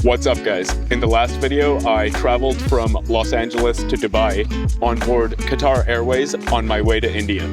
What's up guys? In the last video, I traveled from Los Angeles to Dubai on board Qatar Airways on my way to India.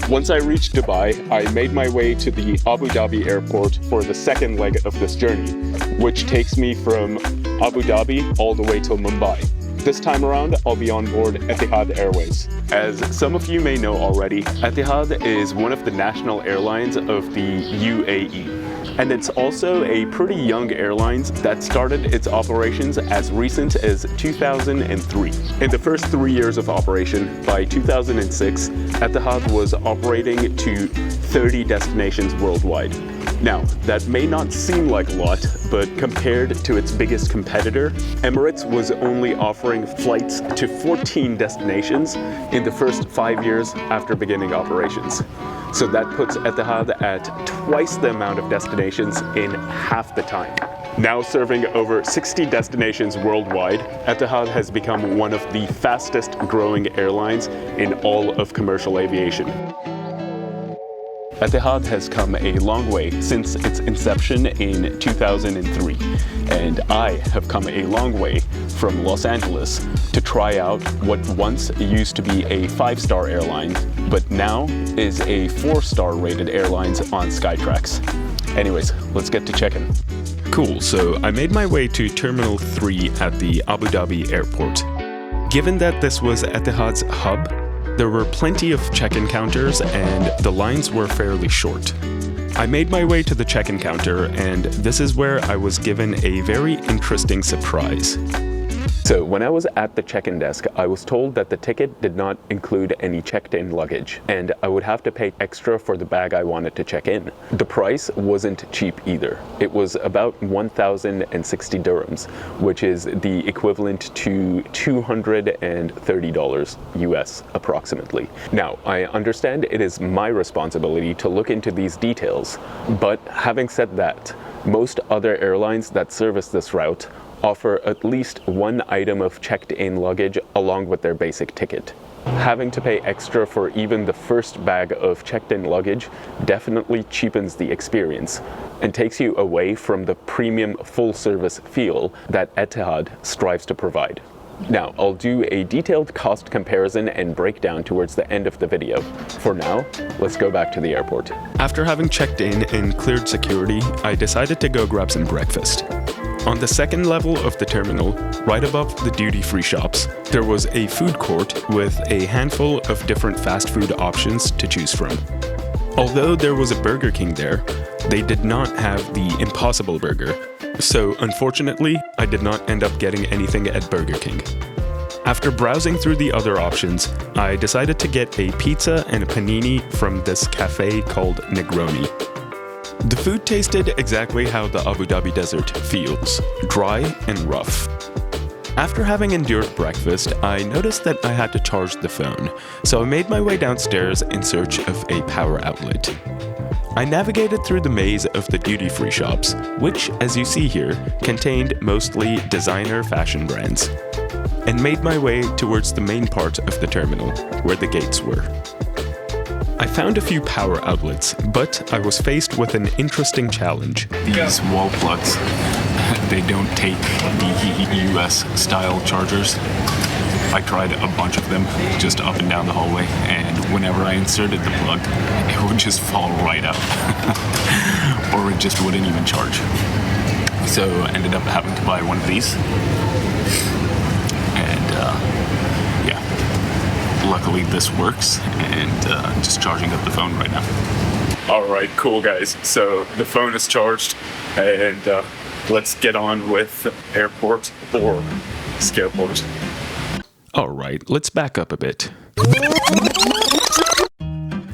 Once I reached Dubai, I made my way to the Abu Dhabi Airport for the second leg of this journey, which takes me from Abu Dhabi all the way to Mumbai. This time around, I'll be on board Etihad Airways. As some of you may know already, Etihad is one of the national airlines of the UAE. And it's also a pretty young airline that started its operations as recent as 2003. In the first 3 years of operation, by 2006, Etihad was operating to 30 destinations worldwide. Now, that may not seem like a lot, but compared to its biggest competitor, Emirates was only offering flights to 14 destinations in the first 5 years after beginning operations. So that puts Etihad at twice the amount of destinations in half the time. Now serving over 60 destinations worldwide, Etihad has become one of the fastest growing airlines in all of commercial aviation. Etihad has come a long way since its inception in 2003, and I have come a long way from Los Angeles to try out what once used to be a 5-star airline, but now is a 4-star rated airlines on Skytrax. Anyways, let's get to check-in. Cool, so I made my way to Terminal 3 at the Abu Dhabi Airport. Given that this was Etihad's hub, there were plenty of check-in counters and the lines were fairly short. I made my way to the check-in counter and this is where I was given a very interesting surprise. So when I was at the check-in desk, I was told that the ticket did not include any checked-in luggage and I would have to pay extra for the bag I wanted to check in. The price wasn't cheap either. It was about 1,060 dirhams, which is the equivalent to $230 US approximately. Now, I understand it is my responsibility to look into these details, but having said that, most other airlines that service this route offer at least one item of checked-in luggage along with their basic ticket. Having to pay extra for even the first bag of checked-in luggage definitely cheapens the experience and takes you away from the premium full-service feel that Etihad strives to provide. Now, I'll do a detailed cost comparison and breakdown towards the end of the video. For now, let's go back to the airport. After having checked in and cleared security, I decided to go grab some breakfast. On the second level of the terminal, right above the duty-free shops, there was a food court with a handful of different fast food options to choose from. Although there was a Burger King there, they did not have the Impossible Burger, so unfortunately, I did not end up getting anything at Burger King. After browsing through the other options, I decided to get a pizza and a panini from this cafe called Negroni. The food tasted exactly how the Abu Dhabi desert feels, dry and rough. After having endured breakfast, I noticed that I had to charge the phone, so I made my way downstairs in search of a power outlet. I navigated through the maze of the duty-free shops, which, as you see here, contained mostly designer fashion brands, and made my way towards the main part of the terminal, where the gates were. I found a few power outlets, but I was faced with an interesting challenge. These wall plugs, they don't take the US style chargers. I tried a bunch of them just up and down the hallway, and whenever I inserted the plug, it would just fall right out. Or it just wouldn't even charge. So I ended up having to buy one of these. And yeah. Luckily this works, and just charging up the phone right now. Alright, cool guys. So the phone is charged, and let's get on with airport or Scareport. Alright, let's back up a bit.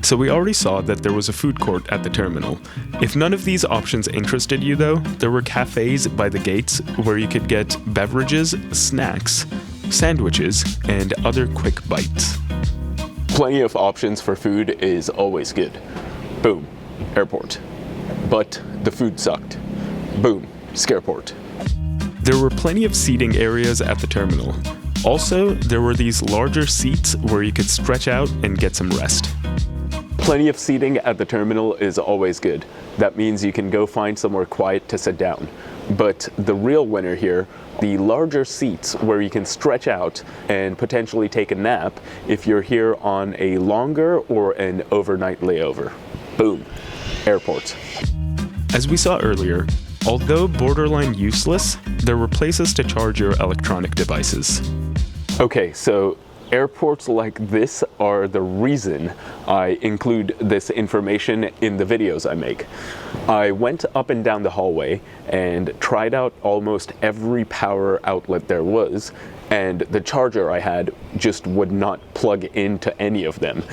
So we already saw that there was a food court at the terminal. If none of these options interested you though, there were cafes by the gates where you could get beverages, snacks, sandwiches, and other quick bites. Plenty of options for food is always good. Boom, airport. But the food sucked. Boom, Scareport. There were plenty of seating areas at the terminal. Also, there were these larger seats where you could stretch out and get some rest. Plenty of seating at the terminal is always good. That means you can go find somewhere quiet to sit down. But the real winner here, the larger seats where you can stretch out and potentially take a nap if you're here on a longer or an overnight layover. Boom, airport. As we saw earlier, although borderline useless, there were places to charge your electronic devices. Okay, so airports like this are the reason I include this information in the videos I make. I went up and down the hallway and tried out almost every power outlet there was, and the charger I had just would not plug into any of them.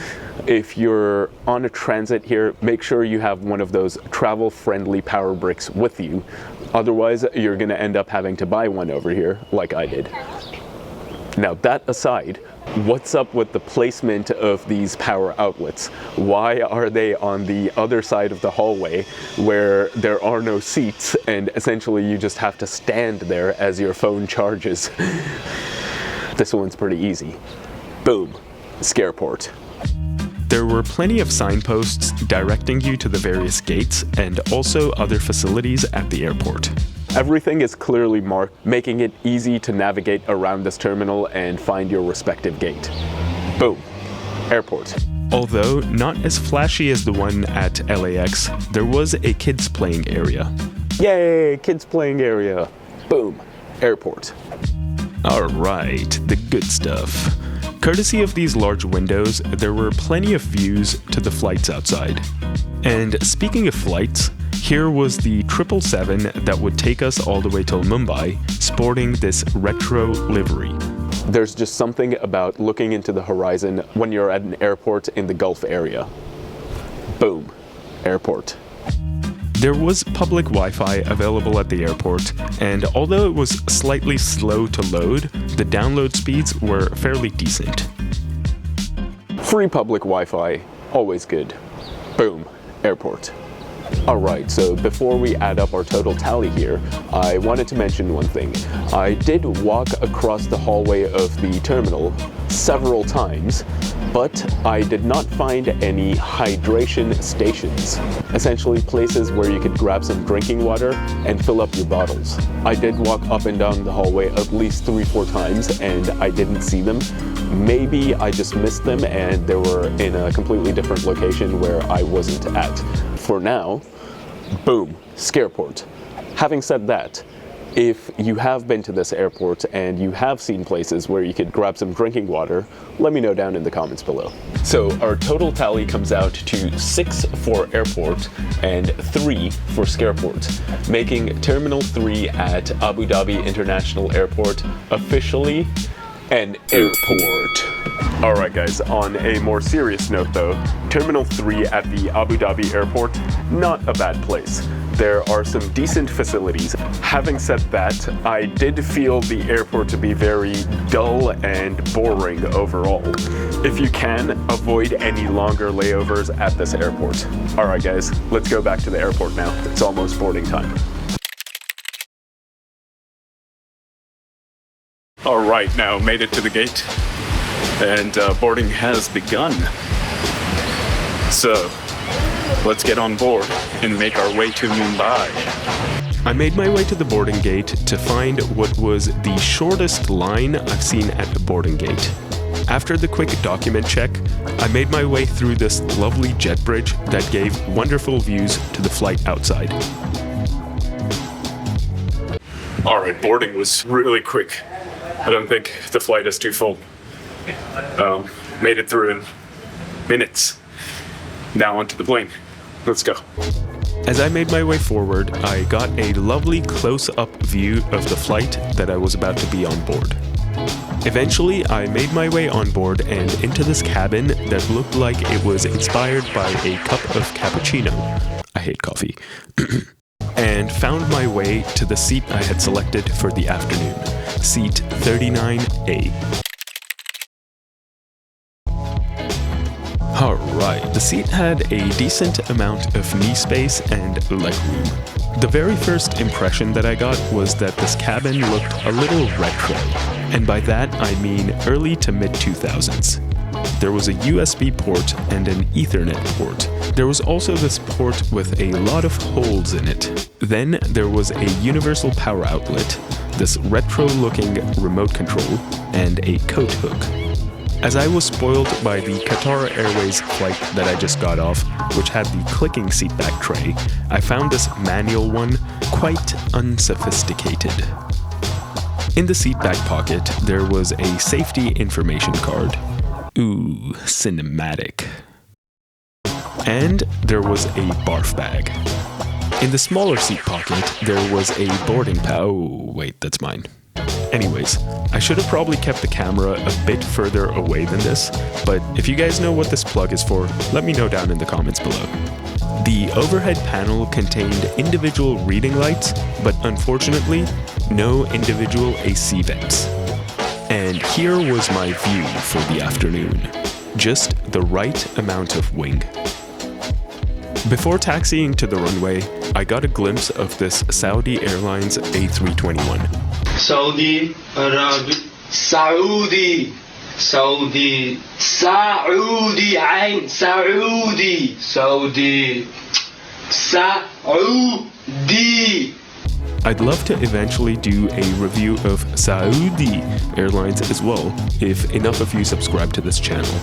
If you're on a transit here, make sure you have one of those travel-friendly power bricks with you. Otherwise, you're gonna end up having to buy one over here, like I did. Now, that aside, what's up with the placement of these power outlets? Why are they on the other side of the hallway where there are no seats and essentially you just have to stand there as your phone charges? This one's pretty easy. Boom, Scareport. There were plenty of signposts directing you to the various gates and also other facilities at the airport. Everything is clearly marked, making it easy to navigate around this terminal and find your respective gate. Boom, airport. Although not as flashy as the one at LAX, there was a kids playing area. Yay, kids playing area. Boom, airport. All right, the good stuff. Courtesy of these large windows, there were plenty of views to the flights outside. And speaking of flights, here was the 777 that would take us all the way till Mumbai, sporting this retro livery. There's just something about looking into the horizon when you're at an airport in the Gulf area. Boom, airport. There was public Wi-Fi available at the airport, and although it was slightly slow to load, the download speeds were fairly decent. Free public Wi-Fi, always good. Boom, airport. Alright, so before we add up our total tally here, I wanted to mention one thing. I did walk across the hallway of the terminal several times, but I did not find any hydration stations. Essentially places where you could grab some drinking water and fill up your bottles. I did walk up and down the hallway at least 3-4 times and I didn't see them. Maybe I just missed them and they were in a completely different location where I wasn't at. For now, boom, Scareport. Having said that, if you have been to this airport and you have seen places where you could grab some drinking water, let me know down in the comments below. So our total tally comes out to 6 for airport and 3 for Scareport, making Terminal 3 at Abu Dhabi International Airport officially an airport. Alright guys, on a more serious note though, Terminal 3 at the Abu Dhabi Airport, not a bad place. There are some decent facilities. Having said that, I did feel the airport to be very dull and boring overall. If you can, avoid any longer layovers at this airport. Alright guys, let's go back to the airport now. It's almost boarding time. Alright, now made it to the gate. And boarding has begun. So, let's get on board and make our way to Mumbai. I made my way to the boarding gate to find what was the shortest line I've seen at the boarding gate. After the quick document check, I made my way through this lovely jet bridge that gave wonderful views to the flight outside. Alright, boarding was really quick. I don't think the flight is too full. Made it through in minutes. Now onto the plane. Let's go. As I made my way forward, I got a lovely close-up view of the flight that I was about to be on board. Eventually, I made my way on board and into this cabin that looked like it was inspired by a cup of cappuccino. I hate coffee. And found my way to the seat I had selected for the afternoon, seat 39A. Alright, the seat had a decent amount of knee space and legroom. The very first impression that I got was that this cabin looked a little retro, and by that I mean early to mid-2000s. There was a USB port and an Ethernet port. There was also this port with a lot of holes in it. Then there was a universal power outlet, this retro-looking remote control, and a coat hook. As I was spoiled by the Qatar Airways flight that I just got off, which had the clicking seatback tray, I found this manual one quite unsophisticated. In the seatback pocket, there was a safety information card. Ooh, cinematic. And there was a barf bag. In the smaller seat pocket, there was a boarding pass. Oh, wait, that's mine. Anyways, I should have probably kept the camera a bit further away than this, but if you guys know what this plug is for, let me know down in the comments below. The overhead panel contained individual reading lights, but unfortunately, no individual AC vents. And here was my view for the afternoon. Just the right amount of wing. Before taxiing to the runway, I got a glimpse of this Saudi Airlines A321. Saudi Arabia, Saudi, Saudi, Saudi, Ain, Saudi, Saudi, Saudi. I'd love to eventually do a review of Saudi Airlines as well, if enough of you subscribe to this channel.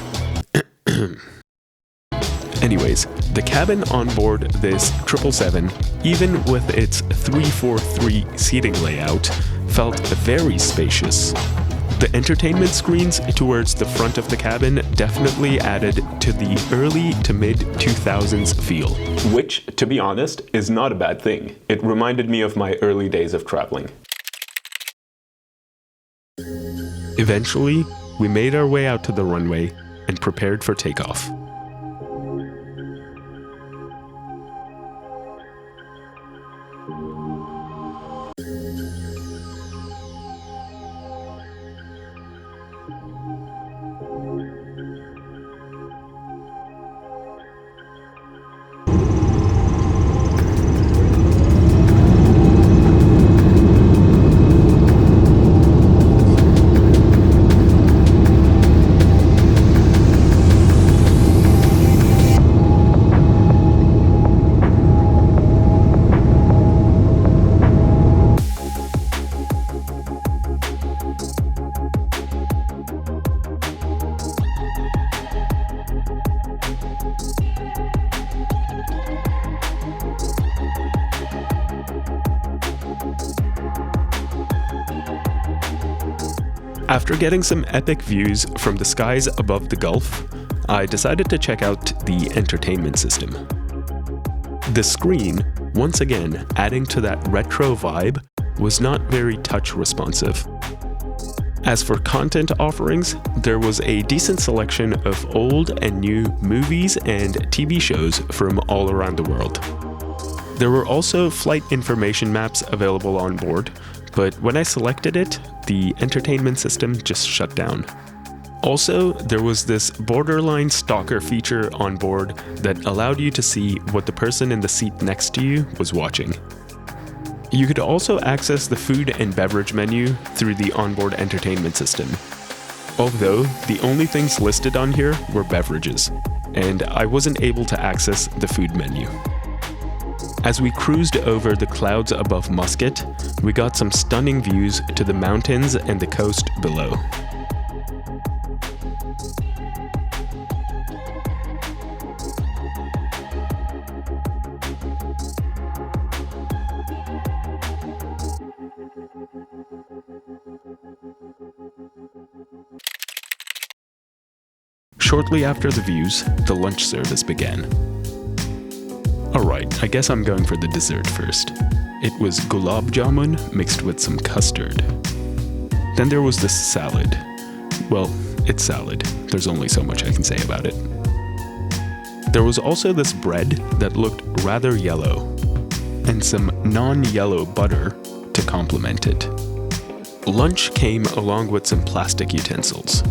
Anyways, the cabin on board this 777, even with its 343 seating layout, felt very spacious. The entertainment screens towards the front of the cabin definitely added to the early to mid-2000s feel. Which, to be honest, is not a bad thing. It reminded me of my early days of traveling. Eventually, we made our way out to the runway and prepared for takeoff. After getting some epic views from the skies above the Gulf, I decided to check out the entertainment system. The screen, once again adding to that retro vibe, was not very touch responsive. As for content offerings, there was a decent selection of old and new movies and TV shows from all around the world. There were also flight information maps available on board, but when I selected it, the entertainment system just shut down. Also, there was this borderline stalker feature on board that allowed you to see what the person in the seat next to you was watching. You could also access the food and beverage menu through the onboard entertainment system. Although, the only things listed on here were beverages, and I wasn't able to access the food menu. As we cruised over the clouds above Muscat, we got some stunning views to the mountains and the coast below. Shortly after the views, the lunch service began. Alright, I guess I'm going for the dessert first. It was gulab jamun mixed with some custard. Then there was this salad. Well, it's salad. There's only so much I can say about it. There was also this bread that looked rather yellow, and some non-yellow butter to complement it. Lunch came along with some plastic utensils.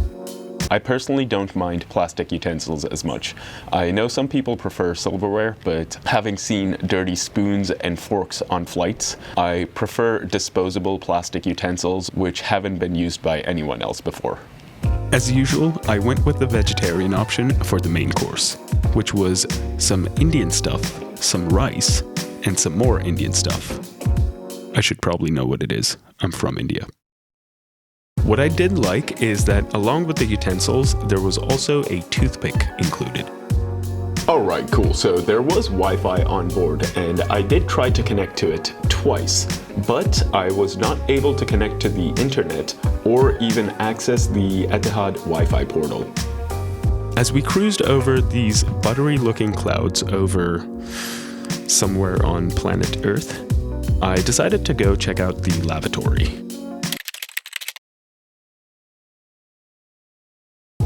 I personally don't mind plastic utensils as much. I know some people prefer silverware, but having seen dirty spoons and forks on flights, I prefer disposable plastic utensils which haven't been used by anyone else before. As usual, I went with the vegetarian option for the main course, which was some Indian stuff, some rice, and some more Indian stuff. I should probably know what it is. I'm from India. What I did like is that along with the utensils, there was also a toothpick included. Alright, cool. So there was Wi-Fi on board, and I did try to connect to it twice, but I was not able to connect to the internet or even access the Etihad Wi-Fi portal. As we cruised over these buttery-looking clouds over somewhere on planet Earth, I decided to go check out the lavatory.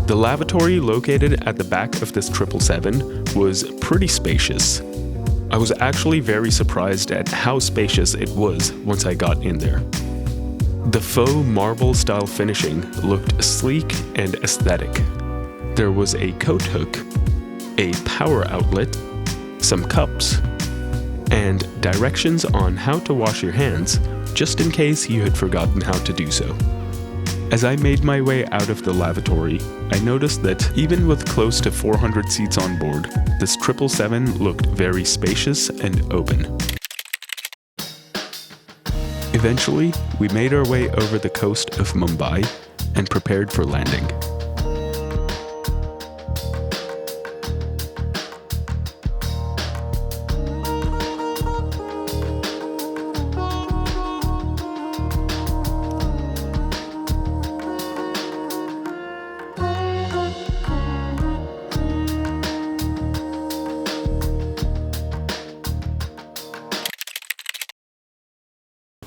The lavatory located at the back of this 777 was pretty spacious. I was actually very surprised at how spacious it was once I got in there. The faux marble style finishing looked sleek and aesthetic. There was a coat hook, a power outlet, some cups, and directions on how to wash your hands just in case you had forgotten how to do so. As I made my way out of the lavatory, I noticed that even with close to 400 seats on board, this 777 looked very spacious and open. Eventually, we made our way over the coast of Mumbai and prepared for landing.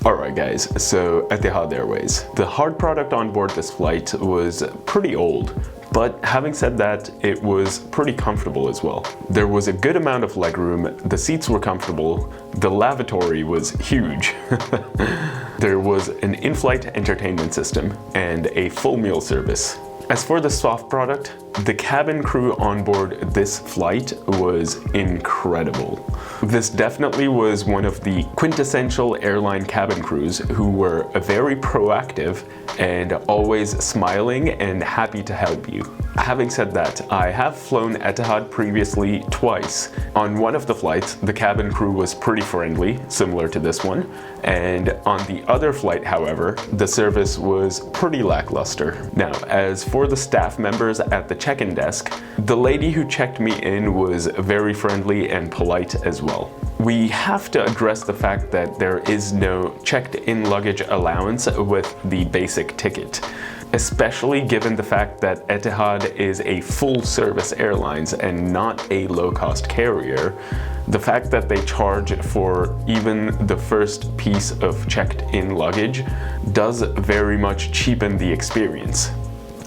Alright guys, so Etihad Airways. The hard product on board this flight was pretty old, but having said that, it was pretty comfortable as well. There was a good amount of legroom, the seats were comfortable, the lavatory was huge. There was an in-flight entertainment system and a full meal service. As for the soft product, the cabin crew on board this flight was incredible. This definitely was one of the quintessential airline cabin crews who were very proactive and always smiling and happy to help you. Having said that, I have flown Etihad previously twice. On one of the flights, the cabin crew was pretty friendly, similar to this one, and on the other flight, however, the service was pretty lackluster. Now, as for the staff members at the check-in desk, the lady who checked me in was very friendly and polite as well. We have to address the fact that there is no checked-in luggage allowance with the basic ticket, especially given the fact that Etihad is a full-service airlines and not a low-cost carrier. The fact that they charge for even the first piece of checked-in luggage does very much cheapen the experience.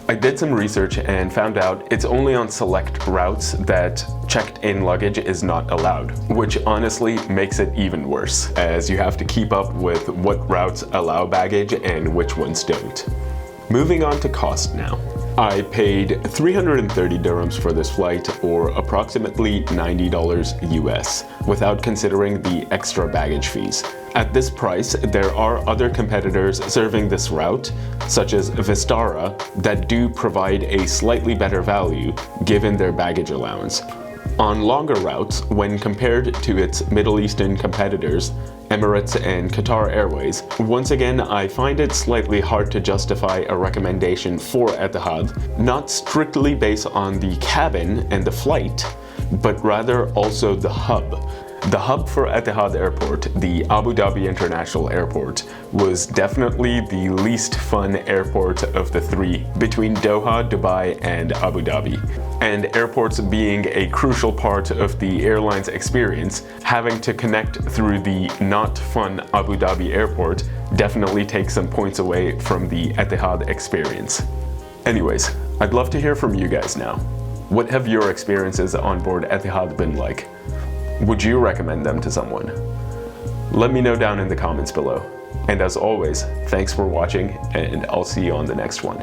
I did some research and found out it's only on select routes that checked-in luggage is not allowed, which honestly makes it even worse, as you have to keep up with what routes allow baggage and which ones don't. Moving on to cost now. I paid 330 dirhams for this flight, or approximately $90 US, without considering the extra baggage fees. At this price, there are other competitors serving this route, such as Vistara, that do provide a slightly better value given their baggage allowance. On longer routes, when compared to its Middle Eastern competitors, Emirates and Qatar Airways, once again I find it slightly hard to justify a recommendation for Etihad, not strictly based on the cabin and the flight, but rather also the hub. The hub for Etihad Airport, the Abu Dhabi International Airport, was definitely the least fun airport of the three between Doha, Dubai, and Abu Dhabi. And airports being a crucial part of the airline's experience, having to connect through the not fun Abu Dhabi Airport definitely takes some points away from the Etihad experience. Anyways, I'd love to hear from you guys now. What have your experiences on board Etihad been like? Would you recommend them to someone? Let me know down in the comments below. And as always, thanks for watching, and I'll see you on the next one.